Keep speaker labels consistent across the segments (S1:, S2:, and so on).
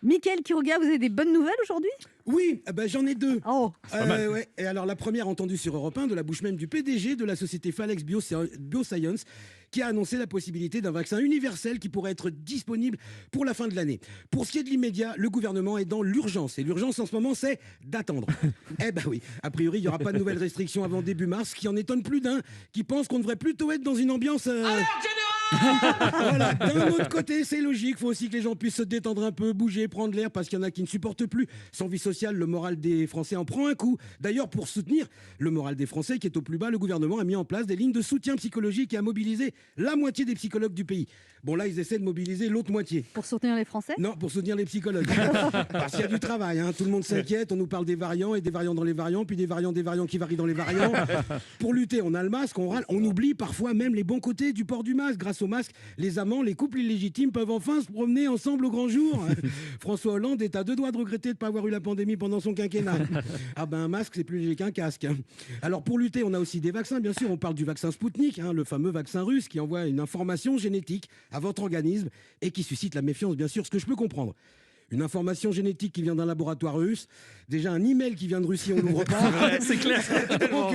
S1: Mickaël Quiroga, vous avez des bonnes nouvelles aujourd'hui?
S2: Oui, j'en ai deux.
S1: Oh,
S2: Ouais. Et alors la première entendue sur Europe 1 de la bouche même du PDG de la société Falex Bioscience qui a annoncé la possibilité d'un vaccin universel qui pourrait être disponible pour la fin de l'année. Pour ce qui est de l'immédiat, le gouvernement est dans l'urgence. Et l'urgence en ce moment, c'est d'attendre. Eh ben oui, a priori, il n'y aura pas de nouvelles restrictions avant début mars, ce qui en étonne plus d'un, qui pense qu'on devrait plutôt être dans une ambiance... Voilà. D'un autre côté, c'est logique. Il faut aussi que les gens puissent se détendre un peu, bouger, prendre l'air, parce qu'il y en a qui ne supportent plus. Sans vie sociale, le moral des Français en prend un coup. D'ailleurs, pour soutenir le moral des Français qui est au plus bas, le gouvernement a mis en place des lignes de soutien psychologique et a mobilisé la moitié des psychologues du pays. Bon, là, ils essaient de mobiliser l'autre moitié.
S1: pour soutenir les Français?
S2: Non, pour soutenir les psychologues. Parce qu'il y a du travail, hein. Tout le monde s'inquiète, on nous parle des variants et des variants dans les variants, puis des variants qui varient dans les variants. Pour lutter, on a le masque, on râle, on oublie parfois même les bons côtés du port du masque. Grâce au masque, les amants, les couples illégitimes peuvent enfin se promener ensemble au grand jour. François Hollande est à deux doigts de regretter de ne pas avoir eu la pandémie pendant son quinquennat. Ah ben un masque, c'est plus léger qu'un casque. Alors pour lutter, on a aussi des vaccins, bien sûr. On parle du vaccin Spoutnik, le fameux vaccin russe qui envoie une information génétique à votre organisme et qui suscite la méfiance, bien sûr, ce que je peux comprendre. Une information génétique qui vient d'un laboratoire russe, déjà un email qui vient de Russie, on l'ouvre pas.
S3: Ouais, c'est clair.
S2: Donc,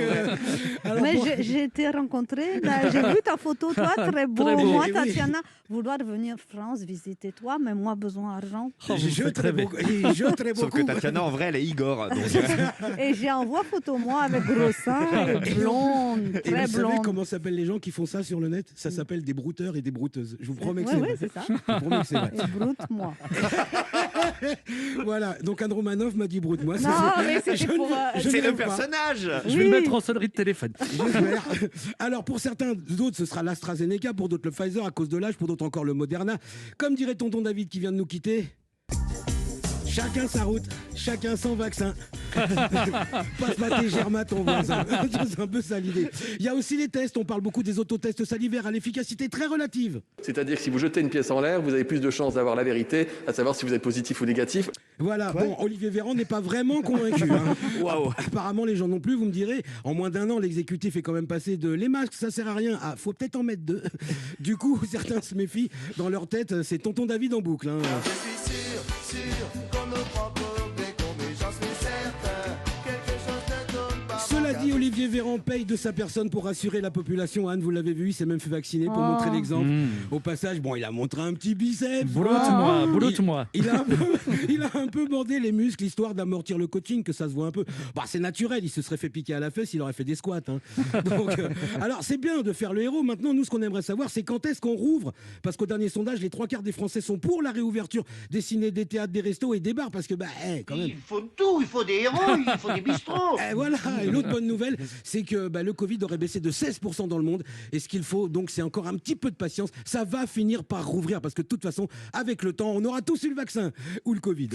S2: alors,
S1: Mais
S2: bon,
S1: j'ai été rencontrée, là, j'ai vu ta photo, toi, très beau.
S3: Très beau.
S1: Moi,
S2: Oui, oui.
S1: Tatiana, vouloir venir France visiter toi, mais moi, besoin d'argent.
S3: Oh, vous
S2: je
S3: faites
S2: très
S3: rêver.
S2: beaucoup. Et je très
S4: Sauf
S2: beaucoup.
S4: que Tatiana, en vrai, elle est Igor. Donc,
S1: Et j'ai envoyé photo, moi, avec gros seins, et blonde,
S2: Et
S1: très
S2: vous savez
S1: blonde.
S2: comment s'appellent les gens qui font ça sur le net? Ça s'appelle des brouteurs et des brouteuses. Je vous promets que
S1: Oui,
S2: c'est
S1: oui,
S2: vrai.
S1: c'est ça.
S2: Je vous promets que c'est vrai.
S1: Et broute, moi.
S2: Voilà, donc Anne Romanoff m'a dit broute. Moi,
S1: Non, mais c'était
S2: je ne-
S1: pour,
S2: je
S4: c'est
S2: ne
S4: le
S2: l'aime pas.
S4: personnage.
S3: Je vais
S1: Oui.
S3: le mettre en sonnerie de téléphone.
S2: J'espère. Alors pour certains d'autres, ce sera l'AstraZeneca, pour d'autres le Pfizer à cause de l'âge, pour d'autres encore le Moderna. Comme dirait tonton David qui vient de nous quitter, chacun sa route, chacun son vaccin. Passe mater Germain ton voisin. C'est un peu ça l'idée. Il y a aussi les tests, on parle beaucoup des autotests salivaires à l'efficacité très relative.
S5: C'est-à-dire que si vous jetez une pièce en l'air, vous avez plus de chances d'avoir la vérité, à savoir si vous êtes positif ou négatif.
S2: Voilà, bon, Olivier Véran n'est pas vraiment convaincu.
S4: Waouh.
S2: Apparemment, les gens non plus, vous me direz. En moins d'un an, l'exécutif est quand même passé de les masques, ça sert à rien, à faut peut-être en mettre deux. Du coup, certains se méfient. Dans leur tête, c'est tonton David en boucle.
S6: Je suis sûr qu'on ne prend pour des cons, mais j'en suis certain, quelque chose ne tourne pas.
S2: Cela dit, Olivier Véran paye de sa personne pour rassurer la population. Anne, vous l'avez vu, il s'est même fait vacciner pour
S1: Oh.
S2: montrer l'exemple.
S3: Mmh.
S2: Au passage, bon, il a montré un petit biceps.
S3: Broute-moi, broute-moi.
S2: Il a un peu bandé les muscles, histoire d'amortir le coaching, que ça se voit un peu. Bah, c'est naturel, il se serait fait piquer à la fesse, il aurait fait des squats. Donc, alors, c'est bien de faire le héros. Maintenant, nous, ce qu'on aimerait savoir, c'est quand est-ce qu'on rouvre. Parce qu'au dernier sondage, les 3/4 des Français sont pour la réouverture des ciné, des théâtres, des restos et des bars. Parce que, quand même.
S7: Il faut tout, il faut des héros, il faut des bistrots.
S2: Et voilà, et l'autre bonne nouvelle, c'est que le Covid aurait baissé de 16% dans le monde. Et ce qu'il faut, donc, c'est encore un petit peu de patience. Ça va finir par rouvrir parce que de toute façon, avec le temps, on aura tous eu le vaccin ou le Covid.